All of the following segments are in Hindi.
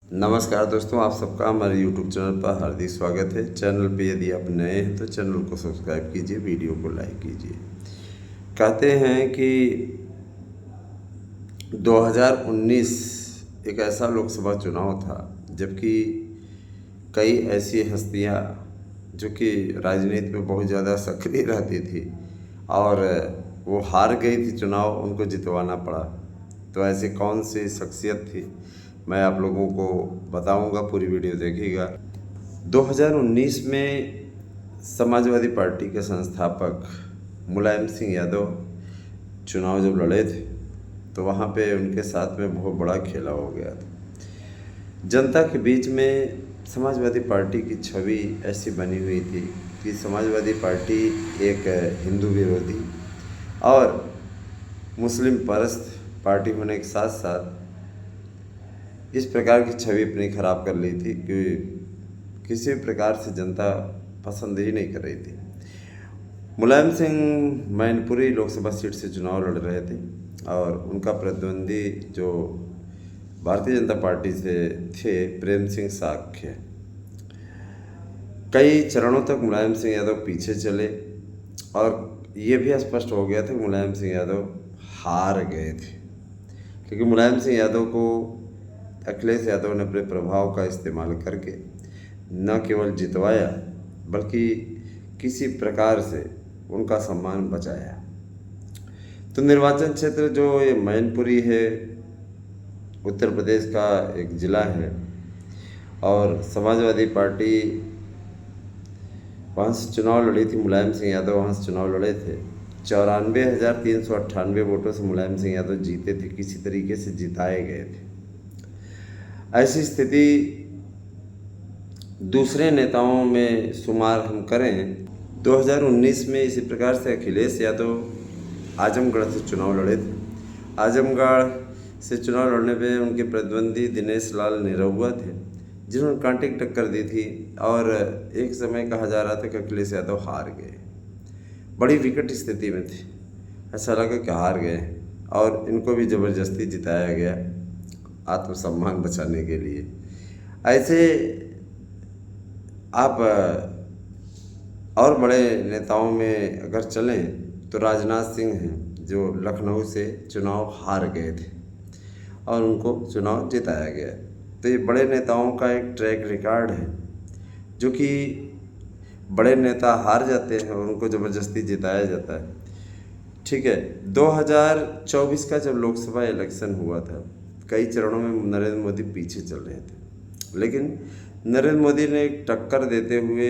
नमस्कार दोस्तों, आप सबका हमारे YouTube चैनल पर हार्दिक स्वागत है। चैनल पे यदि आप नए हैं तो चैनल को सब्सक्राइब कीजिए, वीडियो को लाइक कीजिए। कहते हैं कि 2019 एक ऐसा लोकसभा चुनाव था जबकि कई ऐसी हस्तियां जो कि राजनीति में बहुत ज़्यादा सक्रिय रहती थी और वो हार गई थी चुनाव, उनको जितवाना पड़ा। तो ऐसी कौन सी शख्सियत थी, मैं आप लोगों को बताऊंगा, पूरी वीडियो देखिएगा। 2019 में समाजवादी पार्टी के संस्थापक मुलायम सिंह यादव चुनाव जब लड़े थे तो वहाँ पे उनके साथ में बहुत बड़ा खेला हो गया था। जनता के बीच में समाजवादी पार्टी की छवि ऐसी बनी हुई थी कि समाजवादी पार्टी एक हिंदू विरोधी और मुस्लिम परस्त पार्टी होने के साथ साथ इस प्रकार की छवि अपनी खराब कर ली थी कि किसी भी प्रकार से जनता पसंद ही नहीं कर रही थी। मुलायम सिंह मैनपुरी लोकसभा सीट से चुनाव लड़ रहे थे और उनका प्रतिद्वंदी जो भारतीय जनता पार्टी से थे प्रेम सिंह साक्य, कई चरणों तक मुलायम सिंह यादव पीछे चले और ये भी स्पष्ट हो गया था कि मुलायम सिंह यादव हार गए थे, क्योंकि मुलायम सिंह यादव को अखिलेश यादव ने अपने प्रभाव का इस्तेमाल करके न केवल जितवाया बल्कि किसी प्रकार से उनका सम्मान बचाया। तो निर्वाचन क्षेत्र जो ये मैनपुरी है, उत्तर प्रदेश का एक ज़िला है और समाजवादी पार्टी वहाँ से चुनाव लड़ी थी। मुलायम सिंह यादव वहाँ से चुनाव लड़े थे। 94,398 वोटों से मुलायम सिंह यादव जीते थे, किसी तरीके से जिताए गए थे। ऐसी स्थिति दूसरे नेताओं में शुमार हम करें 2019 में इसी प्रकार से अखिलेश यादव आजमगढ़ से चुनाव लड़े थे। आजमगढ़ से चुनाव लड़ने पे उनके प्रतिद्वंदी दिनेश लाल निरहुआ थे, जिन्होंने कांटे की टक्कर दी थी और एक समय कहा जा रहा था कि अखिलेश यादव हार गए, बड़ी विकट स्थिति में थे। ऐसा लगा कि हार गए और इनको भी ज़बरदस्ती जिताया गया आत्मसम्मान बचाने के लिए। ऐसे आप और बड़े नेताओं में अगर चलें तो राजनाथ सिंह हैं, जो लखनऊ से चुनाव हार गए थे और उनको चुनाव जिताया गया। तो ये बड़े नेताओं का एक ट्रैक रिकॉर्ड है, जो कि बड़े नेता हार जाते हैं और उनको ज़बरदस्ती जिताया जाता है। ठीक है, 2024 का जब लोकसभा इलेक्शन हुआ था, कई चरणों में नरेंद्र मोदी पीछे चल रहे थे, लेकिन नरेंद्र मोदी ने एक टक्कर देते हुए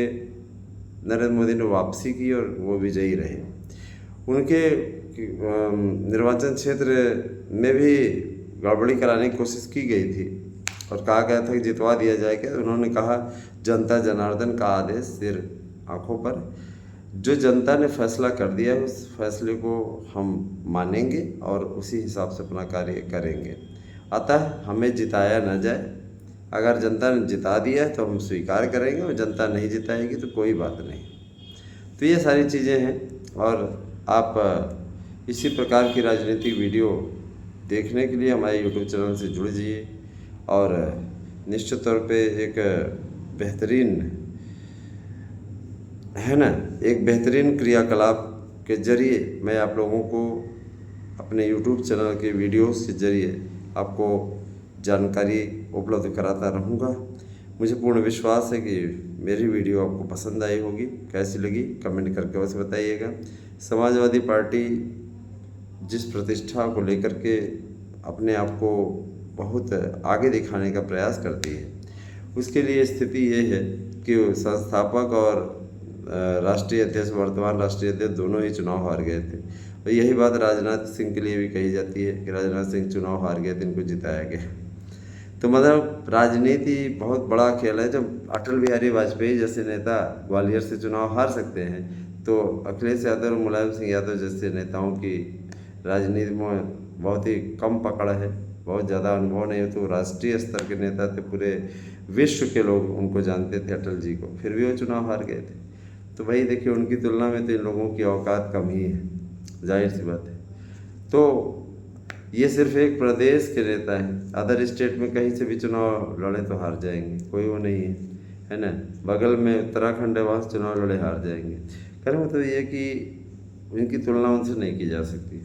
नरेंद्र मोदी ने वापसी की और वो विजयी रहे। उनके निर्वाचन क्षेत्र में भी गड़बड़ी कराने की कोशिश की गई थी और कहा गया था कि जितवा दिया जाएगा। उन्होंने कहा, जनता जनार्दन का आदेश सिर आँखों पर, जो जनता ने फैसला कर दिया है उस फैसले को हम मानेंगे और उसी हिसाब से अपना कार्य करेंगे। अतः हमें जिताया न जाए, अगर जनता ने जिता दिया है तो हम स्वीकार करेंगे और जनता नहीं जिताएगी तो कोई बात नहीं। तो ये सारी चीज़ें हैं और आप इसी प्रकार की राजनीतिक वीडियो देखने के लिए हमारे YouTube चैनल से जुड़ जाइए और निश्चित तौर पे एक बेहतरीन है ना, एक बेहतरीन क्रियाकलाप के जरिए मैं आप लोगों को अपने YouTube चैनल के वीडियोस के जरिए आपको जानकारी उपलब्ध कराता रहूँगा। मुझे पूर्ण विश्वास है कि मेरी वीडियो आपको पसंद आई होगी। कैसी लगी कमेंट करके अवश्य बताइएगा। समाजवादी पार्टी जिस प्रतिष्ठा को लेकर के अपने आप को बहुत आगे दिखाने का प्रयास करती है, उसके लिए स्थिति ये है कि संस्थापक और राष्ट्रीय अध्यक्ष, वर्तमान राष्ट्रीय अध्यक्ष दोनों ही चुनाव हार गए थे। और यही बात राजनाथ सिंह के लिए भी कही जाती है कि राजनाथ सिंह चुनाव हार गए थे, इनको जिताया गया। तो मतलब राजनीति बहुत बड़ा खेल है। जब अटल बिहारी वाजपेयी जैसे नेता ग्वालियर से चुनाव हार सकते हैं, तो अखिलेश यादव और मुलायम सिंह यादव जैसे नेताओं की राजनीति में बहुत ही कम पकड़ है, बहुत ज़्यादा अनुभव नहीं है। तो राष्ट्रीय स्तर के नेता थे, पूरे विश्व के लोग उनको जानते थे अटल जी को, फिर भी वो चुनाव हार गए थे। तो भाई देखिए, उनकी तुलना में तो इन लोगों की औकात कम ही है, जाहिर सी बात है। तो ये सिर्फ एक प्रदेश के नेता हैं, अदर स्टेट में कहीं से भी चुनाव लड़े तो हार जाएंगे, कोई वो नहीं है ना। बगल में उत्तराखंड है, वहाँ से चुनाव लड़े हार जाएंगे। कहने मतलब ये है कि उनकी तुलना उनसे नहीं की जा सकती।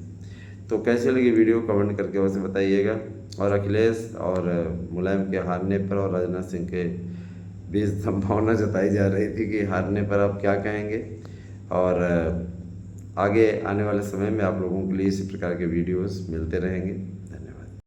तो कैसे लगी वीडियो कमेंट करके वैसे बताइएगा। और अखिलेश और मुलायम के हारने पर और राजनाथ सिंह के बीच संभावना जताई जा रही थी कि हारने पर आप क्या कहेंगे। और आगे आने वाले समय में आप लोगों के लिए इसी प्रकार के वीडियोस मिलते रहेंगे।